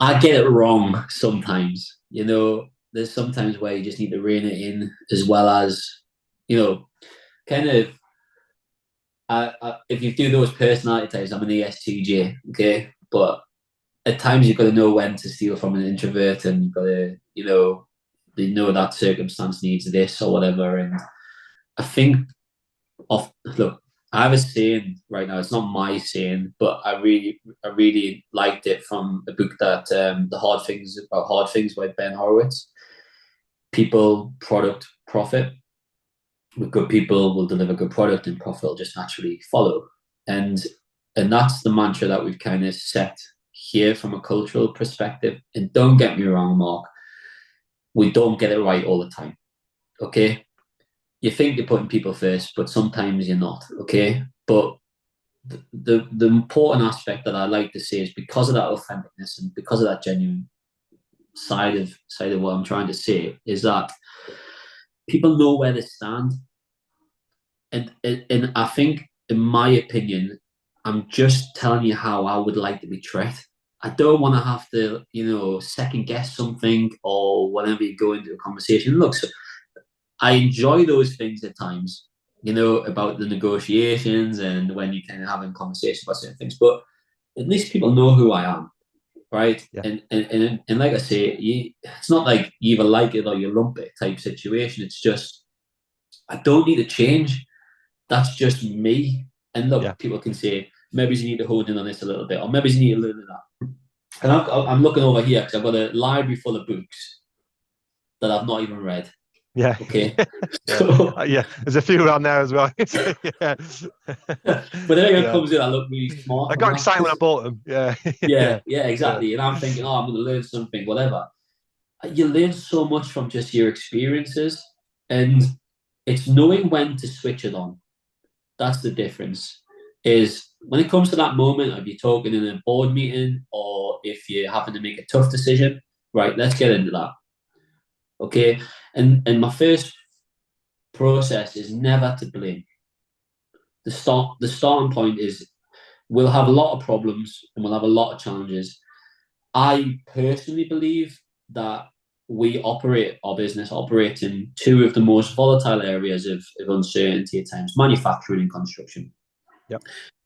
[SPEAKER 2] I get it wrong sometimes. There's sometimes where you just need to rein it in, as well as, kind of, if you do those personality types, I'm an ESTJ, okay? But at times you've got to know when to steal from an introvert, and you've got to, they know that circumstance needs this or whatever. And I think, look, I have a saying right now. It's not my saying, but I really liked it from a book that The Hard Things About Hard Things by Ben Horowitz. People, product, profit. With good people, will deliver good product, and profit will just naturally follow. And that's the mantra that we've kind of set here from a cultural perspective. And don't get me wrong, Mark, we don't get it right all the time. Okay. You think you're putting people first, but sometimes you're not, okay? But the important aspect that I like to say is, because of that authenticness and because of that genuine side of what I'm trying to say, is that people know where they stand. And I think, in my opinion, I'm just telling you how I would like to be treated. I don't want to have to, second guess something, or whenever you go into a conversation. Look, so I enjoy those things at times, about the negotiations and when you kind of having conversations about certain things. But at least people know who I am, right? Yeah. And like I say, it's not like you either like it or you lump it type situation. It's just, I don't need to change. That's just me. And look, people can say, maybe you need to hold in on this a little bit, or maybe you need to learn that. And I'm looking over here because I've got a library full of books that I've not even read.
[SPEAKER 1] Yeah.
[SPEAKER 2] Okay.
[SPEAKER 1] There's a few around there as well.
[SPEAKER 2] But then it comes in, I look really smart.
[SPEAKER 1] I got excited when I bought them.
[SPEAKER 2] Yeah, exactly. And I'm thinking, I'm going to learn something, whatever. You learn so much from just your experiences, and it's knowing when to switch it on. That's the difference. Is when it comes to that moment of you talking in a board meeting, or if you're having to make a tough decision, right? Let's get into that. Okay, and my first process is never to blame. The starting point is, we'll have a lot of problems and we'll have a lot of challenges. I personally believe that our business operates in two of the most volatile areas of uncertainty at times: manufacturing and construction.
[SPEAKER 1] Yep.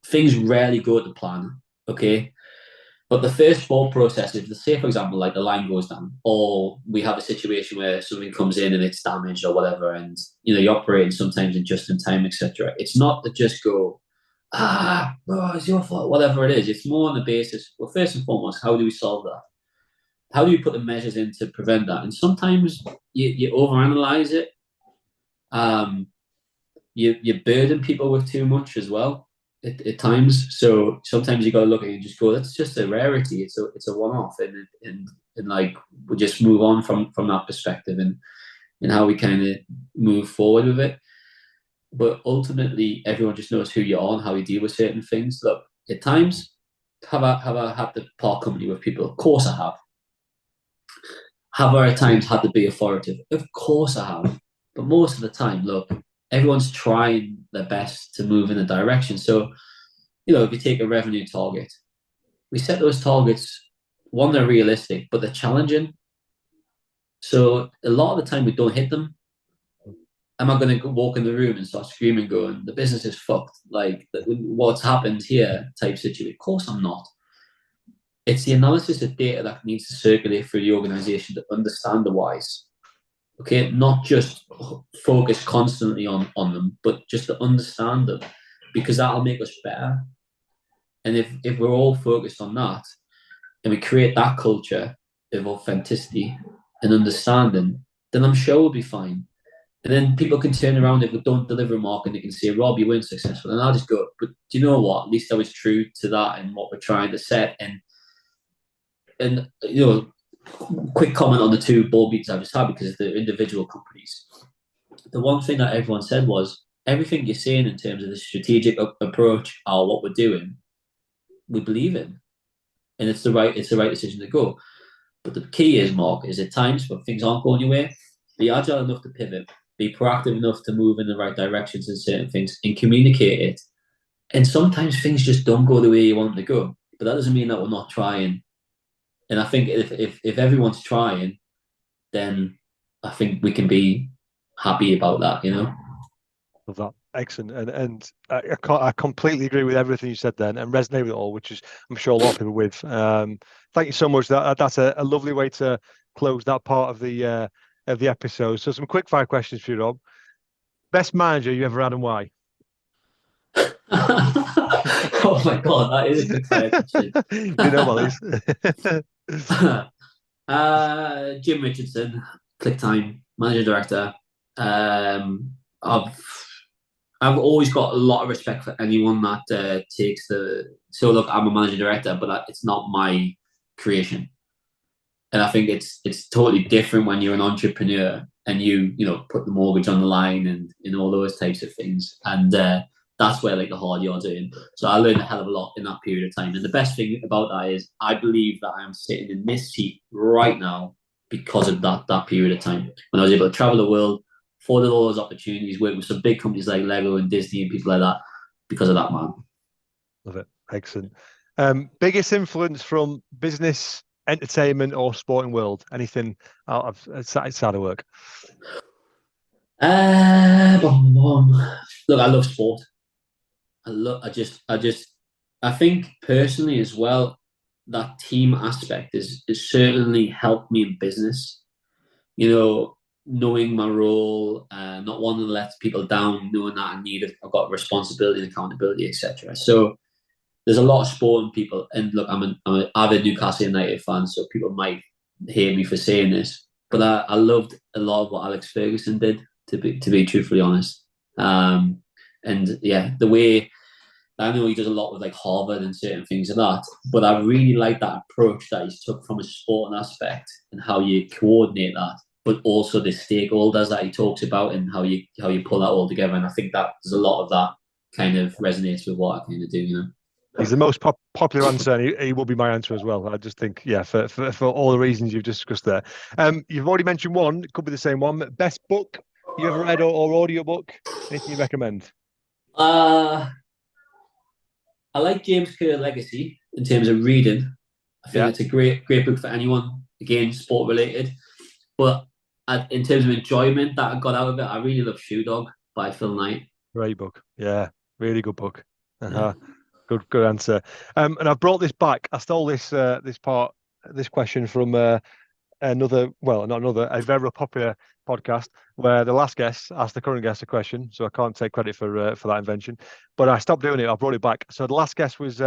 [SPEAKER 2] Things rarely go to plan. Okay, But the first thought process is, say, for example, like the line goes down, or we have a situation where something comes in and it's damaged or whatever, and you're operating sometimes in just in time, etc. It's not to just go, it's your fault, whatever it is. It's more on the basis, well, first and foremost, how do we solve that? How do you put the measures in to prevent that? And sometimes you overanalyze it. You burden people with too much as well at times. So sometimes you got to look at it and just go, that's just a rarity. It's a one off, and like we just move on from that perspective and how we kind of move forward with it. But ultimately, everyone just knows who you are and how you deal with certain things. Look, at times, have I had to part company with people? Of course I have. Have I at times had to be authoritative? Of course I have. But most of the time, look, everyone's trying their best to move in a direction. So, if you take a revenue target, we set those targets, one, they're realistic, but they're challenging. So a lot of the time we don't hit them. Am I going to walk in the room and start screaming, going, the business is fucked, like what's happened here type situation? Of course I'm not. It's the analysis of data that needs to circulate through the organization to understand the whys. Okay, not just focus constantly on them, but just to understand them, because that'll make us better. And if we're all focused on that and we create that culture of authenticity and understanding, then I'm sure we'll be fine. And then people can turn around if we don't deliver a mark and they can say, Rob, you weren't successful. And I'll just go, but do you know what? At least I was true to that and what we're trying to set. And quick comment on the two board meetings I just had, because they're individual companies. The one thing that everyone said was, everything you're saying in terms of the strategic approach or what we're doing, we believe in, and it's the right decision to go. But the key is, Mark, is at times when things aren't going your way, be agile enough to pivot, be proactive enough to move in the right directions in certain things, and communicate it. And sometimes things just don't go the way you want them to go, but that doesn't mean that we're not trying. And I think if everyone's trying, then I think we can be happy about that,
[SPEAKER 1] Love that. Excellent. And I completely agree with everything you said then and resonate with it all, which is, I'm sure, a lot of people with. Thank you so much. That's a lovely way to close that part of the episode. So some quick fire questions for you, Rob. Best manager you ever had and why?
[SPEAKER 2] Oh my God, that is a good fire question.
[SPEAKER 1] You know what
[SPEAKER 2] Jim Richardson, ClickTime, manager director. I've always got a lot of respect for anyone that takes the. So look, I'm a manager director, but it's not my creation, and I think it's totally different when you're an entrepreneur and you put the mortgage on the line and all those types of things, and that's where like the hard yards are in. So I learned a hell of a lot in that period of time, and the best thing about that is I believe that I'm sitting in this seat right now because of that period of time when I was able to travel the world, afforded all those opportunities, work with some big companies like Lego and Disney and people like that because of that, man.
[SPEAKER 1] Love it. Excellent. Biggest influence from business, entertainment, or sporting world? Anything outside of work?
[SPEAKER 2] Look, I love sport. I think personally as well, that team aspect is certainly helped me in business. Knowing my role, not wanting to let people down, knowing that I've got responsibility and accountability, etc. So there's a lot of sport in people. And look, I'm an avid Newcastle United fan, so people might hate me for saying this, but I loved a lot of what Alex Ferguson did. To be truthfully honest, and yeah, the way. I know he does a lot with like Harvard and certain things like that, but I really like that approach that he's took from a sporting aspect and how you coordinate that, but also the stakeholders that he talks about and how you pull that all together. And I think that there's a lot of that kind of resonates with what I kind of do.
[SPEAKER 1] He's the most popular answer, and he will be my answer as well. I just think, yeah, for all the reasons you've discussed there. You've already mentioned one, it could be the same one. Best book you ever read or audio book? Anything you recommend?
[SPEAKER 2] I like James Clear Legacy in terms of reading. I think it's a great book for anyone, again, sport related. But in terms of enjoyment that I got out of it, I really love Shoe Dog by Phil Knight.
[SPEAKER 1] Great book. Yeah, really good book. Good Good answer. And I've brought this back. I stole this question from a very popular podcast where the last guest asked the current guest a question. So I can't take credit for that invention, but I stopped doing it. I brought it back. So the last guest was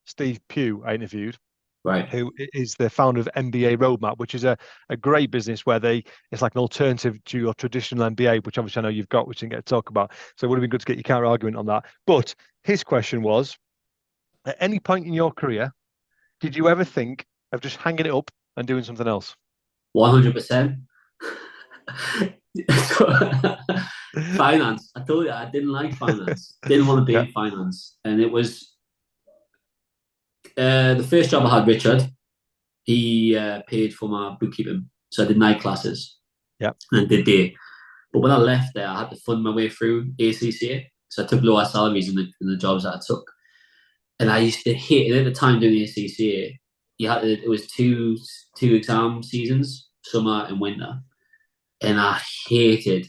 [SPEAKER 1] Steve Pugh, I interviewed.
[SPEAKER 2] Right.
[SPEAKER 1] Who is the founder of MBA Roadmap, which is a great business where it's like an alternative to your traditional MBA, which obviously I know you've got, which we didn't get to talk about. So it would have been good to get your counter argument on that. But his question was, at any point in your career, did you ever think of just hanging it up and doing something else?
[SPEAKER 2] 100%. Finance. I told you I didn't like finance. Didn't want to be in finance, and it was. The first job I had, Richard, he paid for my bookkeeping. So I did night classes.
[SPEAKER 1] Yeah.
[SPEAKER 2] And did day. But when I left there, I had to fund my way through ACCA. So I took lower salaries in the jobs that I took. And I used to hate it at the time doing the ACCA. It was two exam seasons, summer and winter. And I hated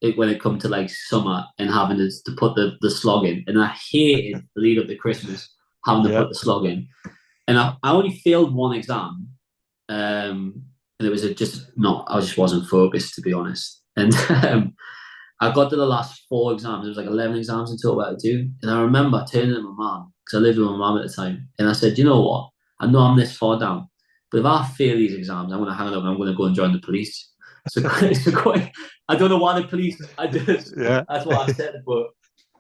[SPEAKER 2] it when it come to like summer and having to put the slog in. And I hated the lead up to Christmas having to put the slog in. And I only failed one exam. And it was I just wasn't focused, to be honest. And I got to the last 4 exams. There was like 11 exams in total I had to do. And I remember turning to my mum, because I lived with my mum at the time. And I said, you know what? I know I'm this far down, but if I fail these exams, I'm going to hang up and I'm going to go and join the police. So I don't know why the police, that's what I said. But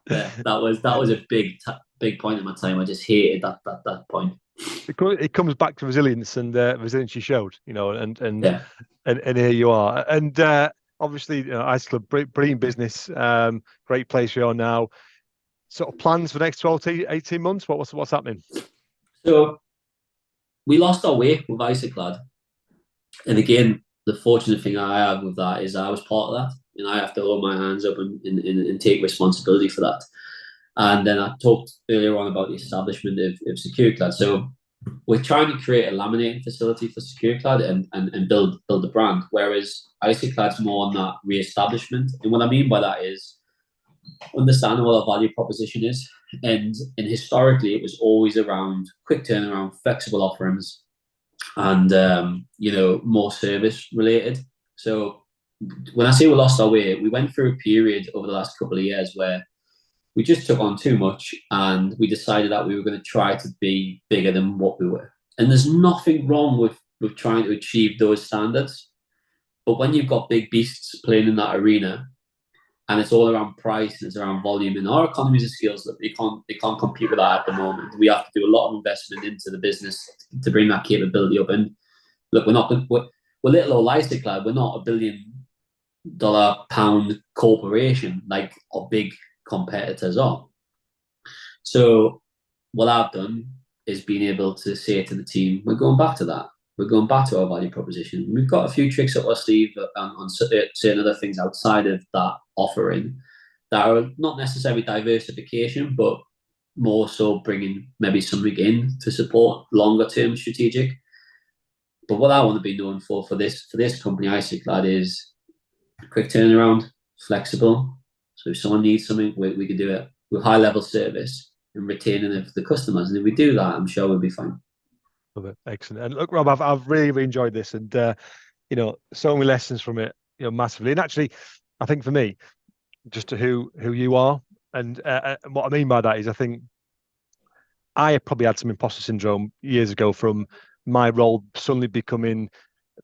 [SPEAKER 2] yeah, that was a big point in my time. I just hated that point.
[SPEAKER 1] It comes back to resilience and resilience you showed, and here you are. And obviously, ISOCLAD, brilliant business, great place you are now. Sort of plans for the next 12 to 18 months? What's happening?
[SPEAKER 2] So we lost our way with ISOCLAD. And again, the fortunate thing I have with that is I was part of that. And I have to hold my hands up and take responsibility for that. And then I talked earlier on about the establishment of SecureClad. So we're trying to create a laminating facility for SecureClad and build the brand, whereas ISOCLAD's more on that re-establishment. And what I mean by that is understanding what our value proposition is. And historically, it was always around quick turnaround, flexible offerings, and more service related. So when I say we lost our way, we went through a period over the last couple of years where we just took on too much and we decided that we were going to try to be bigger than what we were. And there's nothing wrong with trying to achieve those standards. But when you've got big beasts playing in that arena and it's all around price and it's around volume, and our economies of skills that they can't compete with that at the moment. We have to do a lot of investment into the business to bring that capability up. And look, we're little old ISOCLAD. We're not $1 billion pound corporation like our big competitors are. So what I've done is being able to say to the team, we're going back to that. We're going back to our value proposition. We've got a few tricks up our sleeve on certain other things outside of that offering that are not necessarily diversification, but more so bringing maybe something in to support longer term strategic. But what I want to be known for this company, ISOCLAD, is quick turnaround, flexible. So if someone needs something, we can do it with high level service and retaining the customers. And if we do that, I'm sure we'll be fine.
[SPEAKER 1] Love it. Excellent. And look, Rob, I've really, really enjoyed this, and so many lessons from it, massively. And actually, I think for me, just to who you are, and what I mean by that is, I think I probably had some imposter syndrome years ago from my role suddenly becoming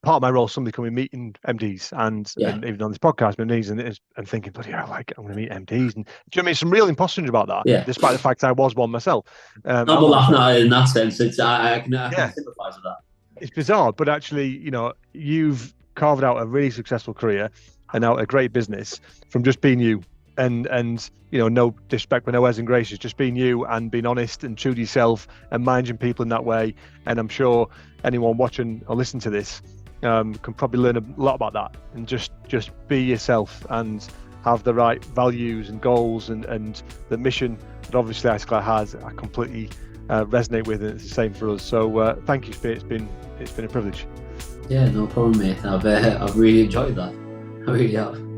[SPEAKER 1] meeting MDs and even on this podcast, MDs and thinking, bloody hell, like I'm going to meet MDs. And do you know what I mean? Some real imposter syndrome about that, despite the fact I was one myself.
[SPEAKER 2] I'm not laughing at it in that sense. I can sympathise with that.
[SPEAKER 1] It's bizarre, but actually, you've carved out a really successful career and now a great business from just being you. And no disrespect, but no airs and graces, just being you and being honest and true to yourself and managing people in that way. And I'm sure anyone watching or listening to this can probably learn a lot about that, and just be yourself and have the right values and goals and the mission that obviously ISOCLAD has. I completely resonate with, and it's the same for us. So thank you, Spit. It's been a privilege.
[SPEAKER 2] Yeah, no problem, mate. I've really enjoyed that. I really have.